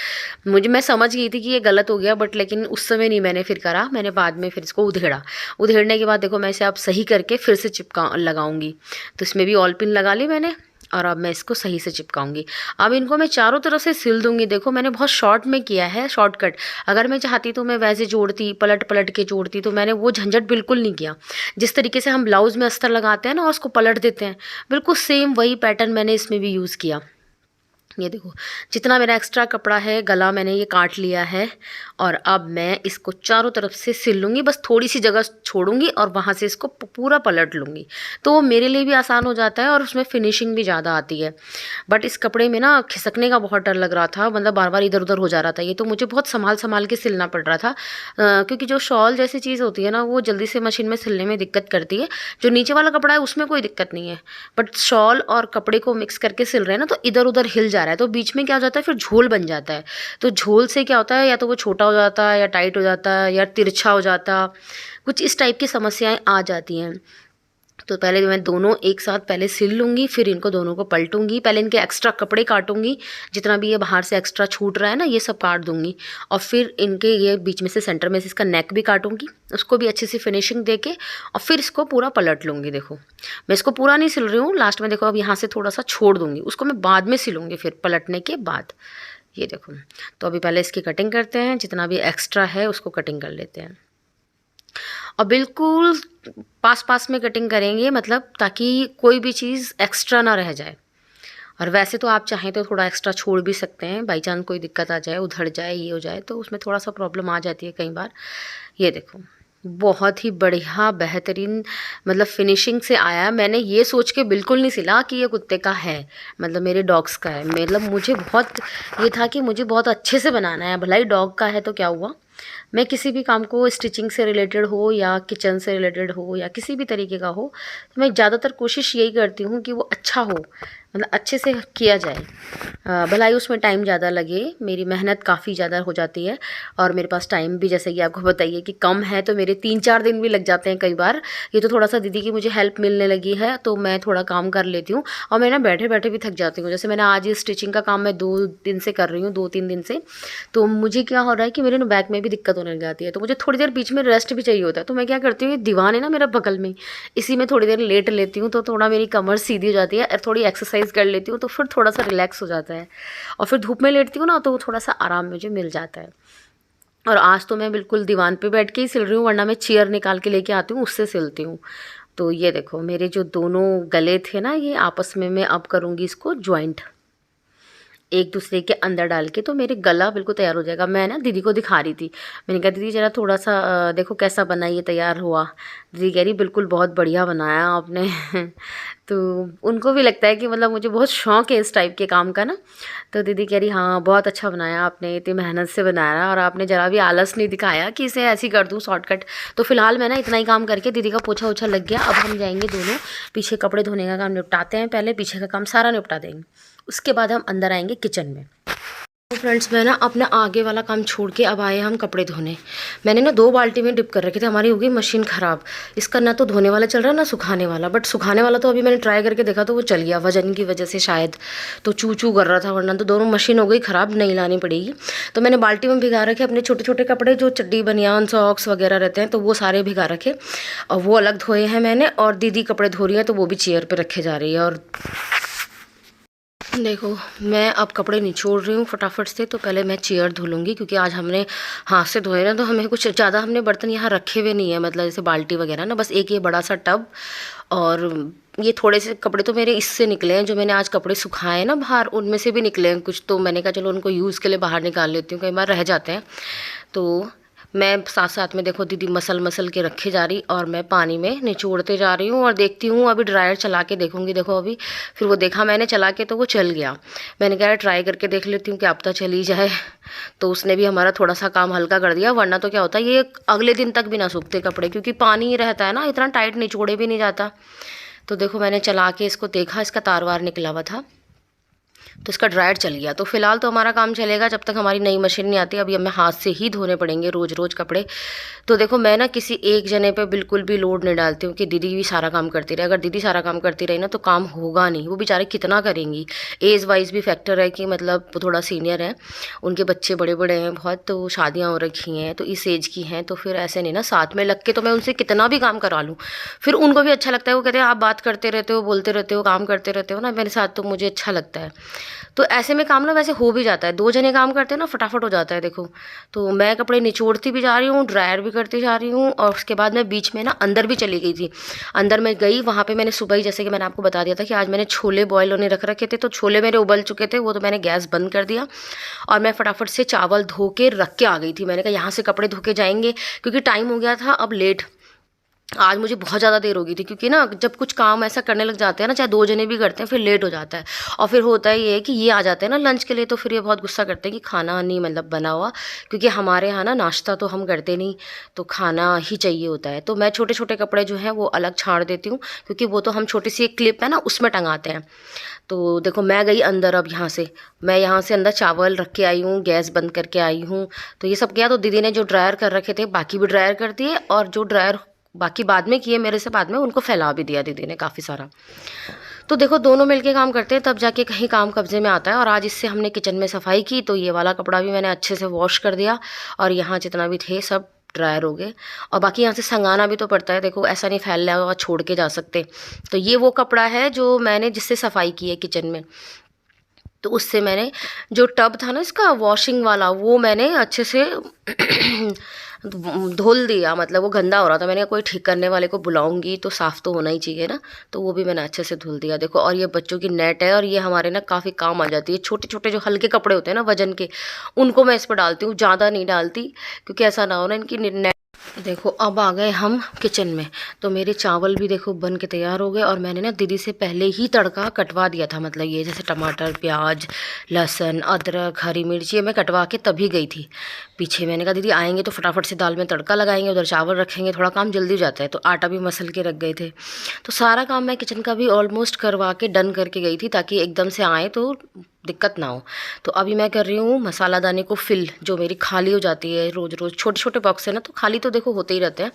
मैं समझ गई थी कि ये गलत हो गया, बट लेकिन उस समय नहीं मैंने फिर करा, मैंने बाद में फिर इसको उधेड़ा। उधेड़ने के बाद देखो मैं इसे अब सही करके फिर से चिपका लगाऊंगी। तो इसमें भी ऑल पिन लगा ली मैंने और अब मैं इसको सही से चिपकाऊंगी। अब इनको मैं चारों तरफ से सिल दूंगी। देखो मैंने बहुत शॉर्ट में किया है, शॉर्टकट। अगर मैं चाहती तो मैं वैसे जोड़ती, पलट पलट के जोड़ती, तो मैंने वो झंझट बिल्कुल नहीं किया। जिस तरीके से हम ब्लाउज़ में अस्तर लगाते हैं ना और उसको पलट देते हैं, बिल्कुल सेम वही पैटर्न मैंने इसमें भी यूज़ किया। ये देखो जितना मेरा एक्स्ट्रा कपड़ा है गला मैंने ये काट लिया है और अब मैं इसको चारों तरफ से सिल लूँगी, बस थोड़ी सी जगह छोड़ूंगी और वहाँ से इसको पूरा पलट लूँगी। तो वो मेरे लिए भी आसान हो जाता है और उसमें फिनिशिंग भी ज़्यादा आती है। बट इस कपड़े में ना खिसकने का बहुत डर लग रहा था, मतलब बार बार इधर उधर हो जा रहा था ये, तो मुझे बहुत संभाल संभाल के सिलना पड़ रहा था। क्योंकि जो शॉल जैसी चीज़ होती है ना वो जल्दी से मशीन में सिलने में दिक्कत करती है। जो नीचे वाला कपड़ा है उसमें कोई दिक्कत नहीं है, बट शॉल और कपड़े को मिक्स करके सिल रहे हैं ना तो इधर उधर हिल जा रहा है, तो बीच में क्या हो जाता है फिर झोल बन जाता है। तो झोल से क्या होता है, या तो वो छोटा हो जाता है या टाइट हो जाता है या तिरछा हो जाता, कुछ इस टाइप की समस्याएं आ जाती हैं। तो पहले मैं दोनों एक साथ पहले सिल लूँगी, फिर इनको दोनों को पलटूंगी, पहले इनके एक्स्ट्रा कपड़े काटूंगी, जितना भी ये बाहर से एक्स्ट्रा छूट रहा है ना ये सब काट दूंगी। और फिर इनके ये बीच में से सेंटर में से इसका नेक भी काटूंगी, उसको भी अच्छी सी फिनिशिंग देके और फिर इसको पूरा पलट लूँगी। देखो मैं इसको पूरा नहीं सिल रही हूँ, लास्ट में देखो अब यहाँ से थोड़ा सा छोड़ दूँगी, उसको मैं बाद में सिलूँगी फिर पलटने के बाद। ये देखो तो अभी पहले इसकी कटिंग करते हैं, जितना भी एक्स्ट्रा है उसको कटिंग कर लेते हैं और बिल्कुल पास पास में कटिंग करेंगे, मतलब ताकि कोई भी चीज़ एक्स्ट्रा ना रह जाए। और वैसे तो आप चाहें तो थोड़ा एक्स्ट्रा छोड़ भी सकते हैं, बाई चांस कोई दिक्कत आ जाए, उधड़ जाए, ये हो जाए, तो उसमें थोड़ा सा प्रॉब्लम आ जाती है कई बार। ये देखो बहुत ही बढ़िया बेहतरीन मतलब फिनिशिंग से आया। मैंने ये सोच के बिल्कुल नहीं सिला कि ये कुत्ते का है, मतलब मेरे डॉग्स का है। मतलब मुझे बहुत ये था कि मुझे बहुत अच्छे से बनाना है, भलाई डॉग का है तो क्या हुआ, मैं किसी भी काम को स्टिचिंग से रिलेटेड हो या किचन से रिलेटेड हो या किसी भी तरीके का हो, तो मैं ज़्यादातर कोशिश यही करती हूँ कि वो अच्छा हो, मतलब अच्छे से किया जाए। भला ही उसमें टाइम ज़्यादा लगे, मेरी मेहनत काफ़ी ज़्यादा हो जाती है और मेरे पास टाइम भी जैसे कि आपको बताइए कि कम है, तो मेरे 3-4 दिन भी लग जाते हैं कई बार। ये तो थोड़ा सा दीदी की मुझे हेल्प मिलने लगी है तो मैं थोड़ा काम कर लेती हूँ और मैं ना बैठे बैठे भी थक जाती हूँ। जैसे मैंने आज ये स्टिचिंग का काम मैं 2 दिन से कर रही हूँ, 2-3 दिन से। तो मुझे क्या हो रहा है कि मेरे ना बैक में भी दिक्कत होने लग जाती है, तो मुझे थोड़ी देर बीच में रेस्ट भी चाहिए होता है। तो मैं क्या करती हूँ, ये दीवान है ना मेरा बगल में, इसी में थोड़ी देर लेट लेती हूँ तो थोड़ा मेरी कमर सीधी हो जाती है और थोड़ी एक्सरसाइज कर लेती हूँ तो फिर थोड़ा सा रिलैक्स हो जाता है। और फिर धूप में लेटती हूँ ना तो थोड़ा सा आराम मुझे मिल जाता है। और आज तो मैं बिल्कुल दीवान पे बैठ के ही सिल रही हूँ, वरना मैं चेयर निकाल के लेके आती हूँ, उससे सिलती हूँ। तो ये देखो मेरे जो दोनों गले थे ना, ये आपस में मैं अब करूँगी इसको ज्वाइंट, एक दूसरे के अंदर डाल के, तो मेरे गला बिल्कुल तैयार हो जाएगा। मैं ना दीदी को दिखा रही थी, मैंने कहा दीदी ज़रा थोड़ा सा देखो कैसा बना, ये तैयार हुआ। दीदी कह रही बिल्कुल बहुत बढ़िया बनाया आपने तो उनको भी लगता है कि मतलब मुझे बहुत शौक़ है इस टाइप के काम का ना। तो दीदी कह रही हाँ बहुत अच्छा बनाया आपने, इतनी मेहनत से बनाया और आपने ज़रा भी आलस नहीं दिखाया कि इसे ऐसे ही कर दूँ शॉर्टकट। तो फिलहाल मैं ना इतना ही काम करके, दीदी का पोछा ओछा लग गया, अब हम जाएंगे दोनों पीछे कपड़े धोने का काम निपटाते हैं, पहले पीछे का काम सारा निपटा देंगे, उसके बाद हम अंदर आएंगे किचन में। तो फ्रेंड्स मैं ना अपना आगे वाला काम छोड़ के अब आए हम कपड़े धोने। मैंने ना 2 बाल्टी में डिप कर रखे थे, हमारी हो गई मशीन ख़राब। इसका ना तो धोने वाला चल रहा ना सुखाने वाला, बट सुखाने वाला तो अभी मैंने ट्राई करके देखा तो वो चल गया, वजन की वजह से शायद, तो चू चू कर रहा था, वरना तो दोनों मशीन हो गई ख़राब, नहीं लानी पड़ेगी। तो मैंने बाल्टी में भिगा रखे अपने छोटे छोटे कपड़े, जो चड्डी बनियान सॉक्स वगैरह रहते हैं, तो वो सारे भिगा रखे और वो अलग धोए हैं मैंने। और दीदी कपड़े धो रही हैं तो वो भी चेयर पर रखे जा रही है। और देखो मैं अब कपड़े निचोड़ रही हूँ फटाफट से, तो पहले मैं चेयर धो लूँगी क्योंकि आज हमने हाथ से धोए ना, तो हमें कुछ ज़्यादा हमने बर्तन यहाँ रखे हुए नहीं है, मतलब जैसे बाल्टी वगैरह ना, बस एक ये बड़ा सा टब। और ये थोड़े से कपड़े तो मेरे इससे निकले हैं, जो मैंने आज कपड़े सुखाए ना बाहर, उनमें से भी निकले हैं कुछ, तो मैंने कहा चलो उनको यूज़ के लिए बाहर निकाल लेती हूँ, कई बार रह जाते हैं। तो मैं साथ साथ में देखो दीदी मसल मसल के रखे जा रही और मैं पानी में निचोड़ते जा रही हूँ और देखती हूँ। अभी ड्रायर चला के देखूँगी, देखो अभी फिर वो देखा मैंने चला के तो वो चल गया। मैंने कहा ट्राई करके देख लेती हूँ कि अब तक चली जाए, तो उसने भी हमारा थोड़ा सा काम हल्का कर दिया, वरना तो क्या होता है ये अगले दिन तक भी ना सूखते कपड़े, क्योंकि पानी रहता है ना, इतना टाइट निचोड़े भी नहीं जाता। तो देखो मैंने चला के इसको देखा, इसका तार वार निकला हुआ था, तो इसका ड्रायर चल गया। तो फिलहाल तो हमारा काम चलेगा जब तक हमारी नई मशीन नहीं आती। अभी हमें हाथ से ही धोने पड़ेंगे रोज़ रोज़ कपड़े। तो देखो मैं ना किसी एक जने पे बिल्कुल भी लोड नहीं डालती हूँ कि दीदी भी सारा काम करती रहे। अगर दीदी सारा काम करती रही ना तो काम होगा नहीं, वो बेचारे कितना करेंगी। एज वाइज भी फैक्टर है कि मतलब वो थोड़ा सीनियर है, उनके बच्चे बड़े बड़े हैं बहुत, तो शादियाँ हो रखी हैं, तो इस एज की हैं, तो फिर ऐसे नहीं ना साथ में लग के तो मैं उनसे कितना भी काम करा लूँ, फिर उनको भी अच्छा लगता है। वो कहते हैं आप बात करते रहते हो, बोलते रहते हो, काम करते रहते हो ना मेरे साथ, तो मुझे अच्छा लगता है। तो ऐसे में काम ना वैसे हो भी जाता है, 2 जने काम करते हैं ना फटाफट हो जाता है। देखो तो मैं कपड़े निचोड़ती भी जा रही हूँ, ड्रायर भी करती जा रही हूँ, और उसके बाद मैं बीच में ना अंदर भी चली गई थी। अंदर मैं गई, वहाँ पे मैंने सुबह ही, जैसे कि मैंने आपको बता दिया था कि आज मैंने छोले बॉयल होने रख रखे थे, तो छोले मेरे उबल चुके थे, वो तो मैंने गैस बंद कर दिया और मैं फटाफट से चावल धो के रख के आ गई थी। मैंने कहा यहाँ से कपड़े धो के जाएंगे, क्योंकि टाइम हो गया था अब लेट। आज मुझे बहुत ज़्यादा देर हो गई थी, क्योंकि ना जब कुछ काम ऐसा करने लग जाते हैं ना, चाहे 2 जने भी करते हैं, फिर लेट हो जाता है। और फिर होता ही ये है कि ये आ जाते हैं ना लंच के लिए, तो फिर ये बहुत गुस्सा करते हैं कि खाना नहीं मतलब बना हुआ, क्योंकि हमारे यहाँ ना नाश्ता तो हम करते नहीं, तो खाना ही चाहिए होता है। तो मैं छोटे छोटे कपड़े जो हैं वो अलग छाड़ देती हूँ, क्योंकि वो तो हम छोटी सी एक क्लिप है ना उसमें टंगाते हैं। तो देखो मैं गई अंदर, अब मैं यहाँ से अंदर चावल रख के आई हूँ, गैस बंद करके आई हूँ। तो ये सब किया, तो दीदी ने जो ड्रायर कर रखे थे बाकी भी ड्रायर कर दिए, और जो ड्रायर बाकी बाद में किए मेरे से बाद में, उनको फैला भी दिया दीदी ने काफ़ी सारा। तो देखो दोनों मिलके काम करते हैं तब जाके कहीं काम कब्जे में आता है। और आज इससे हमने किचन में सफाई की, तो ये वाला कपड़ा भी मैंने अच्छे से वॉश कर दिया, और यहाँ जितना भी थे सब ड्रायर हो गए। और बाकी यहाँ से संगाना भी तो पड़ता है, देखो ऐसा नहीं फैल हुआ छोड़ के जा सकते। तो ये वो कपड़ा है जो मैंने जिससे सफाई की है किचन में, तो उससे मैंने जो टब था ना इसका वॉशिंग वाला, वो मैंने अच्छे से धुल दिया, मतलब वो गंदा हो रहा था। मैंने कहा कोई ठीक करने वाले को बुलाऊंगी तो साफ़ तो होना ही चाहिए ना, तो वो भी मैंने अच्छे से धुल दिया। देखो और ये बच्चों की नेट है, और ये हमारे ना काफ़ी काम आ जाती है। छोटे छोटे जो हल्के कपड़े होते हैं ना वजन के, उनको मैं इस पर डालती हूँ, ज़्यादा नहीं डालती, क्योंकि ऐसा ना हो ना इनकी नेट देखो अब आ गए हम किचन में। तो मेरे चावल भी देखो बन के तैयार हो गए, और मैंने ना दीदी से पहले ही तड़का कटवा दिया था, मतलब ये जैसे टमाटर, प्याज, लहसुन, अदरक, हरी मिर्च, ये मैं कटवा के तभी गई थी पीछे। मैंने कहा दीदी आएंगे तो फटाफट से दाल में तड़का लगाएंगे, उधर चावल रखेंगे, थोड़ा काम जल्दी हो जाता है। तो आटा भी मसल के रख गए थे। तो सारा काम मैं किचन का भी ऑलमोस्ट करवा के डन करके गई थी, ताकि एकदम से आए तो दिक्कत ना हो। तो अभी मैं कर रही हूँ मसाला दाने को फिल, जो मेरी खाली हो जाती है रोज़ रोज़। छोटे छोटे बॉक्स है ना, तो खाली तो देखो होते ही रहते हैं।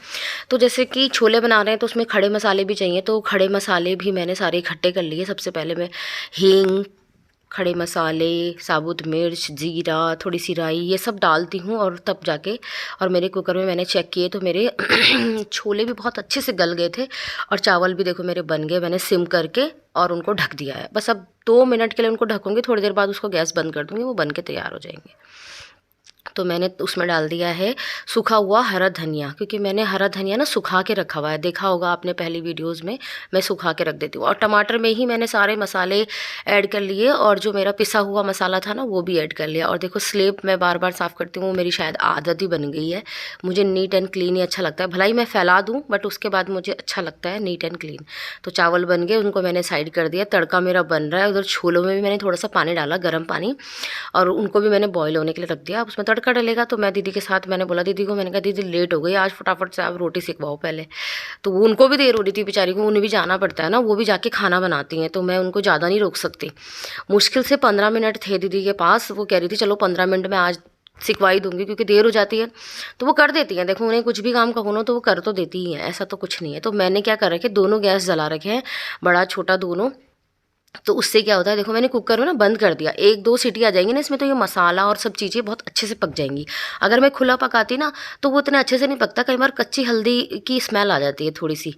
तो जैसे कि छोले बना रहे हैं तो उसमें खड़े मसाले भी चाहिए, तो खड़े मसाले भी मैंने सारे इकट्ठे कर लिए। सबसे पहले मैं हींग, खड़े मसाले, साबुत मिर्च, जीरा, थोड़ी सी राई, ये सब डालती हूँ, और तब जाके, और मेरे कुकर में मैंने चेक किए तो मेरे छोले भी बहुत अच्छे से गल गए थे, और चावल भी देखो मेरे बन गए। मैंने सिम करके और उनको ढक दिया है। बस अब 2 मिनट के लिए उनको ढकूँगी, थोड़ी देर बाद उसको गैस बंद कर दूँगी, वो बन के तैयार हो जाएंगे। तो मैंने उसमें डाल दिया है सूखा हुआ हरा धनिया, क्योंकि मैंने हरा धनिया ना सुखा के रखा हुआ है, देखा होगा आपने पहली वीडियोस में, मैं सुखा के रख देती हूँ। और टमाटर में ही मैंने सारे मसाले ऐड कर लिए, और जो मेरा पिसा हुआ मसाला था ना वो भी ऐड कर लिया। और देखो स्लेब मैं बार बार साफ़ करती हूँ, मेरी शायद आदत ही बन गई है। मुझे नीट एंड क्लीन ही अच्छा लगता है, भला ही मैं फैला दूँ बट उसके बाद मुझे अच्छा लगता है नीट एंड क्लीन। तो चावल बन गए, उनको मैंने साइड कर दिया। तड़का मेरा बन रहा है, उधर छोलों में भी मैंने थोड़ा सा पानी डाला, गर्म पानी, और उनको भी मैंने बॉईल होने के लिए रख दिया। अब उसमें तड़का डलेगा। तो मैं दीदी के साथ, मैंने बोला दीदी को, मैंने कहा दीदी लेट हो गई आज, फटाफट से आप रोटी सिकवाओ पहले। तो वो उनको भी देर हो रही थी बेचारी को, उन्हें भी जाना पड़ता है ना, वो भी जाके खाना बनाती हैं, तो मैं उनको ज़्यादा नहीं रोक सकती। मुश्किल से 15 मिनट थे दीदी के पास। वो कह रही थी चलो 15 मिनट में आज सिखवाई दूंगी, क्योंकि देर हो जाती है। तो वो कर देती हैं, देखो उन्हें कुछ भी काम कहो ना तो वो कर तो देती ही हैं, ऐसा तो कुछ नहीं है। तो मैंने क्या कर रखे, दोनों गैस जला रखे हैं, बड़ा छोटा दोनों। तो उससे क्या होता है, देखो मैंने कुकर में ना बंद कर दिया, 1-2 सीटी आ जाएंगी ना इसमें, तो ये मसाला और सब चीज़ें बहुत अच्छे से पक जाएंगी। अगर मैं खुला पकाती ना तो वो इतने अच्छे से नहीं पकता, कई बार कच्ची हल्दी की स्मेल आ जाती है थोड़ी सी,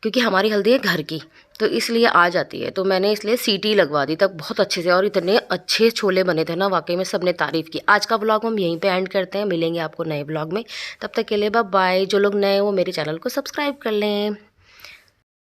क्योंकि हमारी हल्दी है घर की, तो इसलिए आ जाती है। तो मैंने इसलिए सीटी लगवा दी तब बहुत अच्छे से, और इतने अच्छे छोले बने थे ना, वाकई में सबने तारीफ़ की। आज का ब्लॉग हम यहीं पर एंड करते हैं, मिलेंगे आपको नए ब्लॉग में। तब तक के लिए बाय बाय। जो लोग नए हो मेरे चैनल को सब्सक्राइब कर लें।